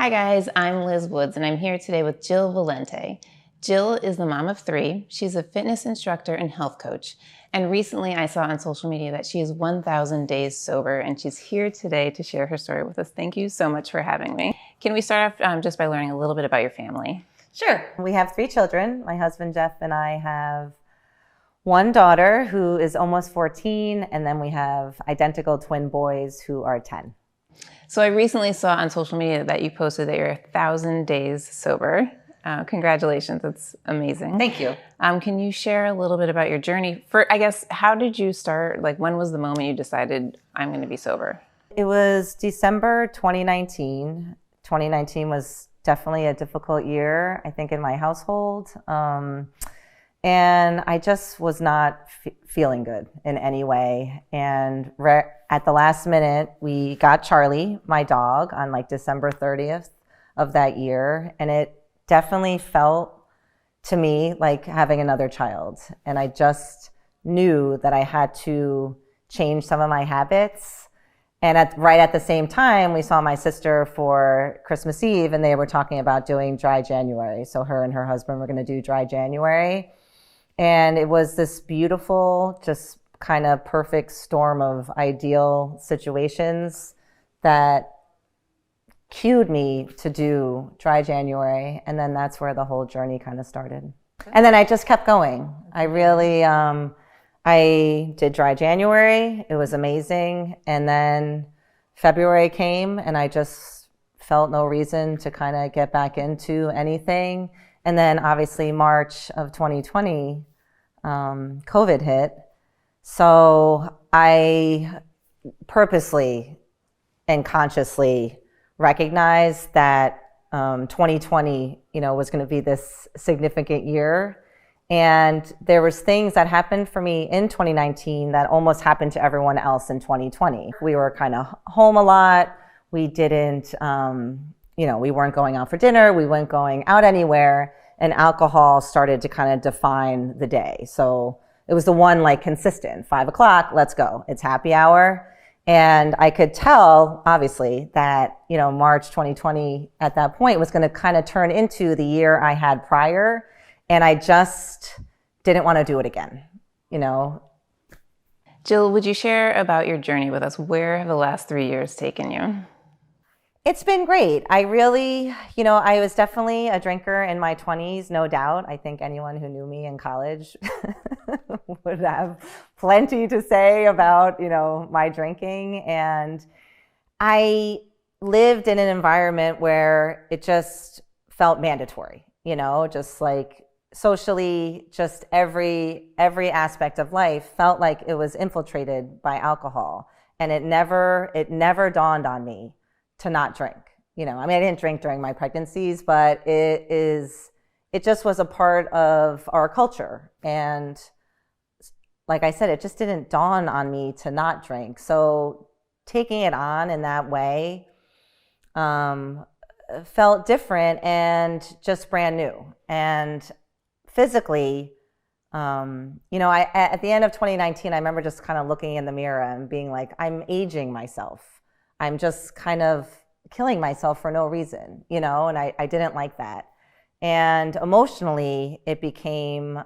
Hi guys, I'm Liz Woods and I'm here today with Jill Valente. Jill is the mom of three. She's a fitness instructor and health coach. And recently I saw on social media that she is 1,000 days sober and she's here today to share her story with us. Thank you so much for having me. Can we start off just by learning a little bit about your family? Sure. We have three children. My husband, Jeff, and I have one daughter who is almost 14, and then we have identical twin boys who are 10. So I recently saw on social media that you posted that you're 1,000 days sober. Congratulations. That's amazing. Thank you. Can you share a little bit about your journey? How did you start? When was the moment you decided I'm going to be sober? It was December 2019. 2019 was definitely a difficult year, I think, in my household. And I just was not feeling good in any way. And at the last minute, we got Charlie, my dog, on December 30th of that year. And it definitely felt to me like having another child. And I just knew that I had to change some of my habits. And right at the same time, we saw my sister for Christmas Eve, and they were talking about doing dry January. So her and her husband were going to do dry January. And it was this beautiful, just kind of perfect storm of ideal situations that cued me to do dry January. And then that's where the whole journey kind of started. And then I just kept going. I really, I did dry January. It was amazing. And then February came and I just felt no reason to kind of get back into anything. And then obviously March of 2020, COVID hit. So I purposely and consciously recognized that 2020, was going to be this significant year. And there was things that happened for me in 2019 that almost happened to everyone else in 2020. We were kind of home a lot. We didn't, we weren't going out for dinner. We weren't going out anywhere. And alcohol started to kind of define the day. So it was the one consistent, 5 o'clock, let's go. It's happy hour. And I could tell, obviously, that, March 2020 at that point was going to kind of turn into the year I had prior. And I just didn't want to do it again, Jill, would you share about your journey with us? Where have the last 3 years taken you? It's been great. I really, I was definitely a drinker in my 20s, no doubt. I think anyone who knew me in college would have plenty to say about, my drinking. And I lived in an environment where it just felt mandatory, just socially, just every aspect of life felt like it was infiltrated by alcohol. And it never dawned on me to not drink. I didn't drink during my pregnancies, but it just was a part of our culture. And like I said, it just didn't dawn on me to not drink. So taking it on in that way felt different and just brand new. And physically, at the end of 2019, I remember just kind of looking in the mirror and being like, I'm aging myself. I'm just kind of killing myself for no reason, and I didn't like that. And emotionally, it became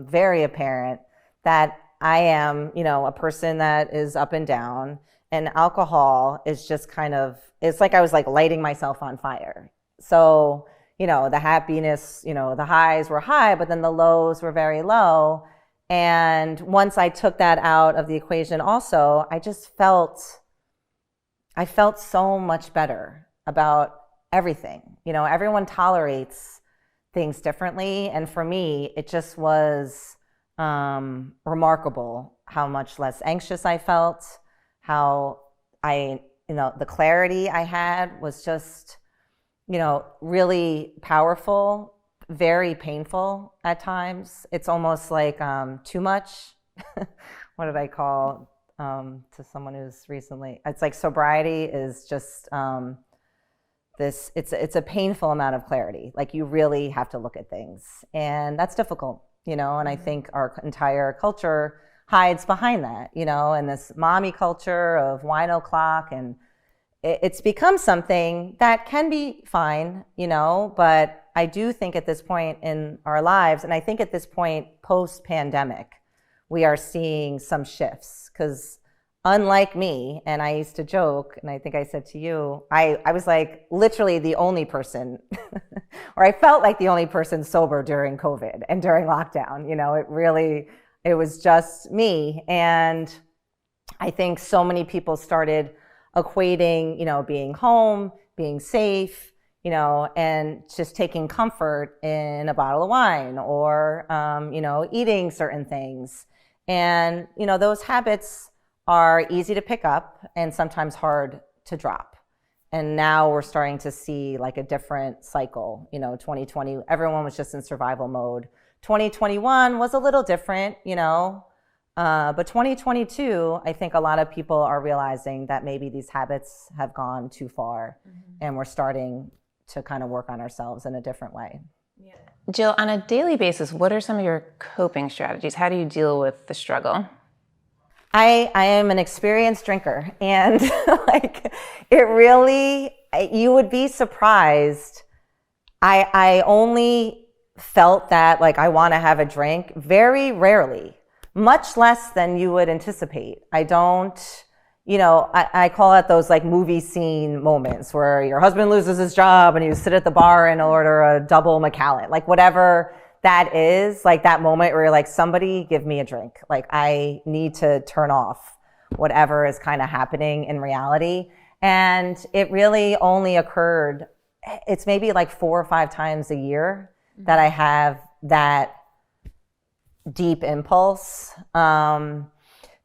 very apparent that I am, a person that is up and down, and alcohol is just it's like I was lighting myself on fire. So, the happiness, the highs were high, but then the lows were very low. And once I took that out of the equation also, I felt so much better about everything. Everyone tolerates things differently. And for me, it just was remarkable how much less anxious I felt, how the clarity I had was just, really powerful, very painful at times. It's almost like too much. What did I call to someone who's recently, it's like sobriety is just it's a painful amount of clarity. You really have to look at things, and that's difficult, and I think our entire culture hides behind that, and this mommy culture of wine o'clock, and it's become something that can be fine, but I do think at this point in our lives, and I think at this point post-pandemic, we are seeing some shifts because unlike me, and I used to joke, and I think I said to you, I was like literally the only person, or I felt like the only person sober during COVID and during lockdown. It was just me. And I think so many people started equating, being home, being safe, and just taking comfort in a bottle of wine or, eating certain things. And, those habits are easy to pick up and sometimes hard to drop. And now we're starting to see like a different cycle. 2020, everyone was just in survival mode. 2021 was a little different, but 2022, I think a lot of people are realizing that maybe these habits have gone too far, and we're starting to kind of work on ourselves in a different way. Yeah. Jill, on a daily basis, what are some of your coping strategies? How do you deal with the struggle? I am an experienced drinker, and it really, you would be surprised. I only felt that I want to have a drink very rarely, much less than you would anticipate. I don't, I call it those movie scene moments where your husband loses his job and you sit at the bar and order a double Macallan, whatever that is, that moment where you're somebody give me a drink. I need to turn off whatever is kind of happening in reality. And it really only occurred, it's maybe 4 or 5 times a year that I have that deep impulse. The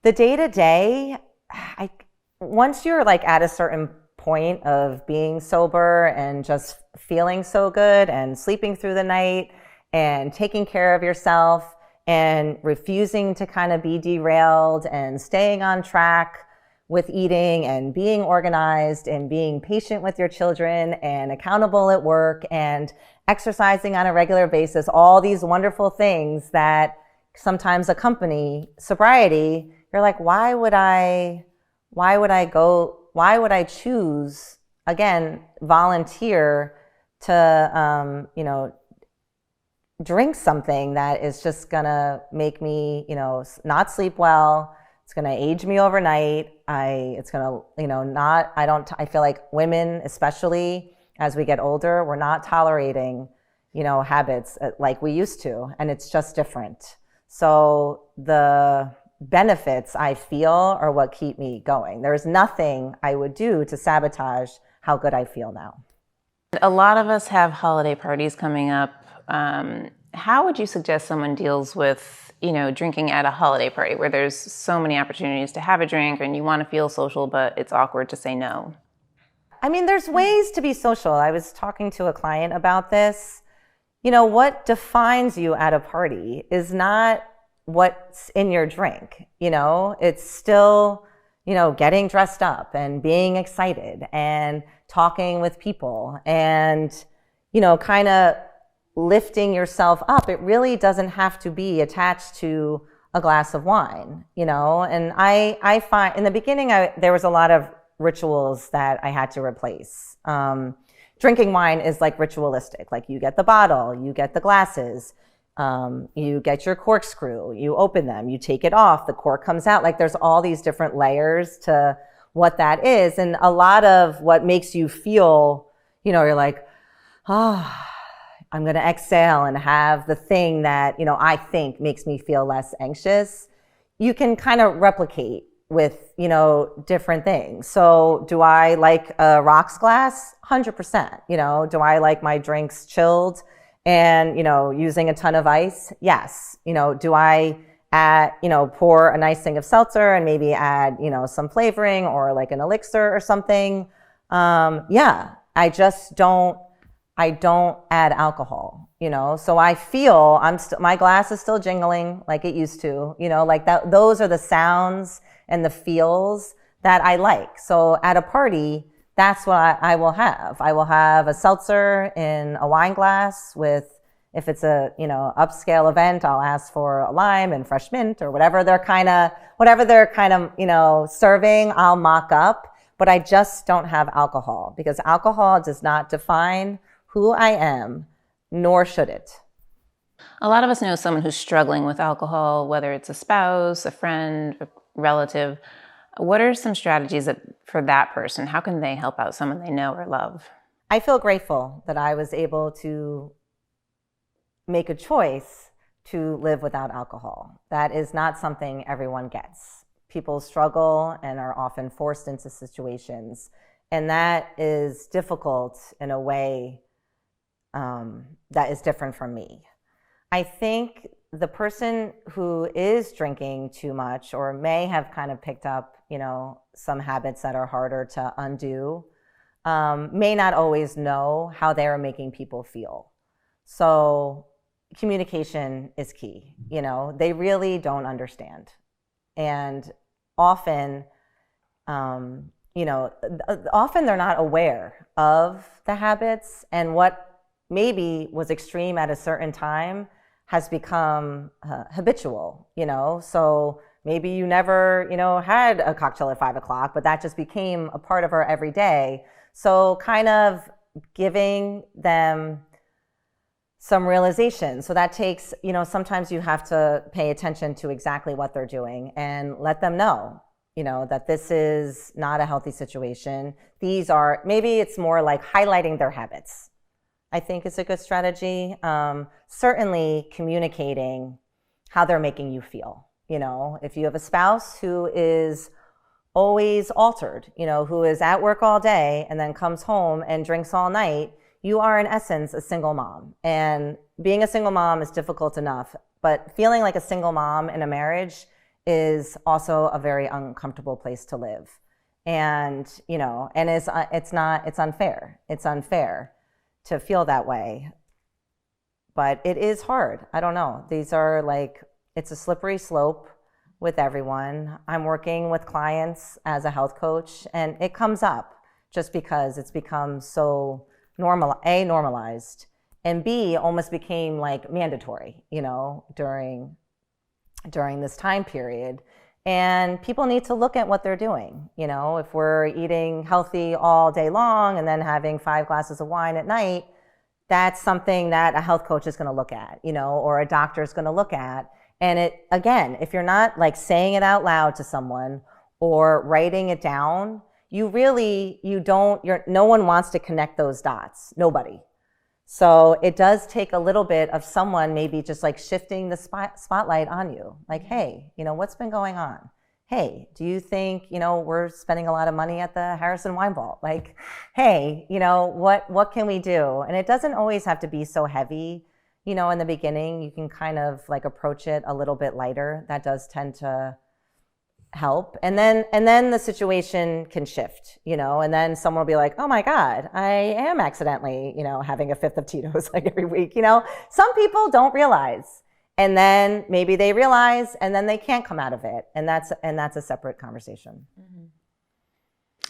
day-to-day, once you're at a certain point of being sober and just feeling so good and sleeping through the night and taking care of yourself and refusing to kind of be derailed and staying on track with eating and being organized and being patient with your children and accountable at work and exercising on a regular basis, all these wonderful things that sometimes accompany sobriety, you're why would I choose, again, volunteer to, drink something that is just gonna make me, not sleep well. It's gonna age me overnight. I feel like women, especially as we get older, we're not tolerating, habits like we used to, and it's just different. So the benefits I feel are what keep me going. There's nothing I would do to sabotage how good I feel now. A lot of us have holiday parties coming up. How would you suggest someone deals with, drinking at a holiday party where there's so many opportunities to have a drink and you want to feel social, but it's awkward to say no? I mean, there's ways to be social. I was talking to a client about this. What defines you at a party is not what's in your drink. It's still, getting dressed up and being excited and talking with people and, kind of lifting yourself up. It really doesn't have to be attached to a glass of wine, and I find in the beginning, there was a lot of rituals that I had to replace. Drinking wine is ritualistic. You get the bottle, you get the glasses, you get your corkscrew, you open them, you take it off, the cork comes out. There's all these different layers to what that is. And a lot of what makes you feel, you're I'm going to exhale and have the thing that, I think makes me feel less anxious. You can kind of replicate with, different things. So do I like a rocks glass? 100%. Do I like my drinks chilled and, using a ton of ice? Yes. Do I add, pour a nice thing of seltzer and maybe add, some flavoring or an elixir or something? Yeah, I don't add alcohol, so I feel my glass is still jingling like it used to, that. Those are the sounds and the feels that I like. So at a party, that's what I will have. I will have a seltzer in a wine glass with, if it's a, upscale event, I'll ask for a lime and fresh mint or whatever they're kind of, serving, I'll mock up. but I just don't have alcohol, because alcohol does not define who I am, nor should it. A lot of us know someone who's struggling with alcohol, whether it's a spouse, a friend, a relative. What are some strategies for that person? How can they help out someone they know or love? I feel grateful that I was able to make a choice to live without alcohol. That is not something everyone gets. People struggle and are often forced into situations, and that is difficult in a way that is different from me. I think the person who is drinking too much, or may have kind of picked up, some habits that are harder to undo, may not always know how they are making people feel. So communication is key. They really don't understand. And often, often they're not aware of the habits, and what maybe was extreme at a certain time has become habitual, so maybe you never, had a cocktail at 5 o'clock, but that just became a part of our everyday. So kind of giving them some realization. So that takes, sometimes you have to pay attention to exactly what they're doing and let them know, that this is not a healthy situation. Maybe it's more like highlighting their habits, I think is a good strategy. Certainly communicating how they're making you feel. If you have a spouse who is always altered, who is at work all day and then comes home and drinks all night, you are in essence a single mom. And being a single mom is difficult enough, but feeling like a single mom in a marriage is also a very uncomfortable place to live. And, and it's unfair. It's unfair to feel that way. But it is hard. I don't know. It's a slippery slope with everyone. I'm working with clients as a health coach, and it comes up just because it's become so normalized, and B, almost became like mandatory, during this time period. And people need to look at what they're doing. If we're eating healthy all day long and then having 5 glasses of wine at night, that's something that a health coach is going to look at, or a doctor is going to look at. And if you're not like saying it out loud to someone or writing it down, no one wants to connect those dots. Nobody. So it does take a little bit of someone maybe just like shifting the spotlight on you. Like, hey, what's been going on? Hey, do you think, we're spending a lot of money at the Harrison Wine Vault? Like, hey, what can we do? And it doesn't always have to be so heavy. In the beginning, you can kind of like approach it a little bit lighter. That does tend to help. And then the situation can shift, and then someone will be like, oh my God, I am accidentally, having a 5th of Tito's like every week. Some people don't realize, and then maybe they realize, and then they can't come out of it. And that's a separate conversation. Mm-hmm.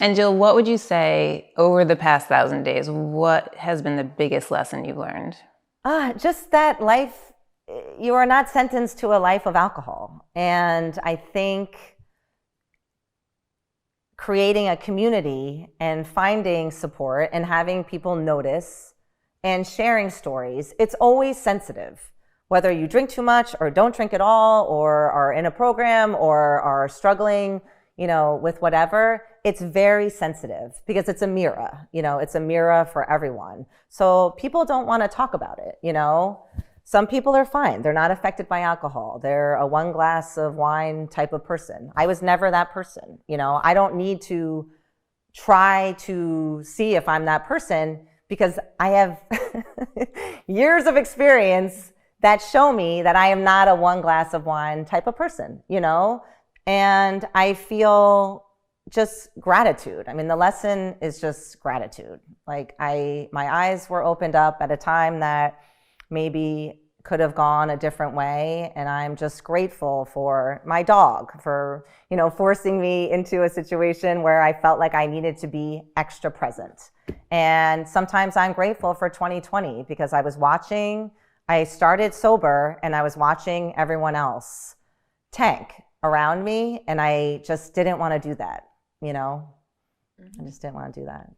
And Jill, what would you say over the past 1,000 days, what has been the biggest lesson you've learned? Just that life, you are not sentenced to a life of alcohol. And I think creating a community and finding support and having people notice and sharing stories, it's always sensitive. Whether you drink too much or don't drink at all, or are in a program or are struggling, with whatever, it's very sensitive because it's a mirror, it's a mirror for everyone. So people don't want to talk about it, Some people are fine. They're not affected by alcohol. They're a 1 glass of wine type of person. I was never that person. I don't need to try to see if I'm that person, because I have years of experience that show me that I am not a 1 glass of wine type of person, And I feel just gratitude. I mean, the lesson is just gratitude. Like my eyes were opened up at a time that maybe could have gone a different way. And I'm just grateful for my dog for, forcing me into a situation where I felt like I needed to be extra present. And sometimes I'm grateful for 2020 because I started sober and I was watching everyone else tank around me, and I just didn't want to do that, I just didn't want to do that.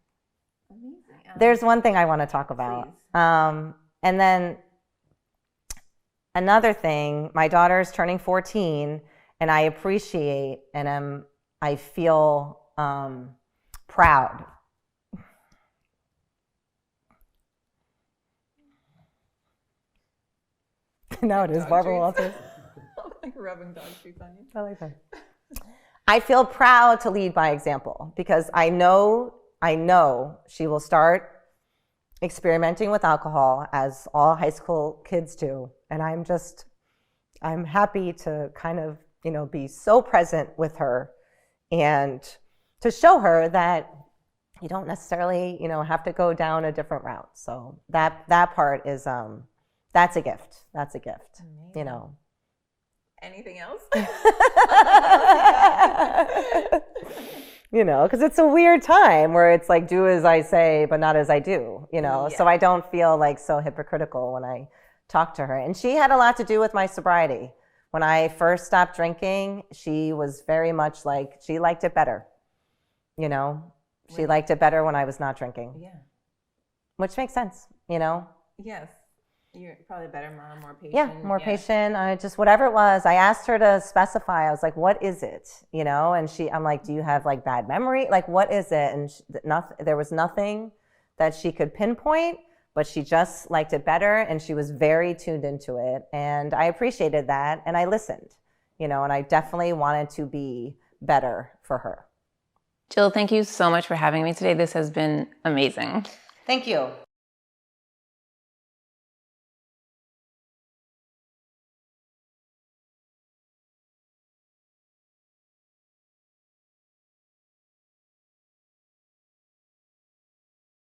Amazing. There's one thing I want to talk about. And then another thing, my daughter's turning 14, and I appreciate and I feel proud. Now it is Barbara Walters. Like rubbing dog treats on you. I like that. I feel proud to lead by example because I know she will start experimenting with alcohol as all high school kids do. And I'm happy to kind of, be so present with her and to show her that you don't necessarily, have to go down a different route. So that part is, that's a gift. That's a gift, Anything else? Because it's a weird time where it's like, do as I say, but not as I do, Yeah. So I don't feel like so hypocritical when I talk to her. And she had a lot to do with my sobriety. When I first stopped drinking, she was very much like, she liked it better. She liked it better when I was not drinking. Yeah. Which makes sense, Yes. You're probably a better mom, more patient. Yeah, more patient. I just, whatever it was, I asked her to specify. I was like, what is it? And I'm like, do you have like bad memory? Like, what is it? And there was nothing that she could pinpoint, but she just liked it better. And she was very tuned into it. And I appreciated that. And I listened, and I definitely wanted to be better for her. Jill, thank you so much for having me today. This has been amazing. Thank you.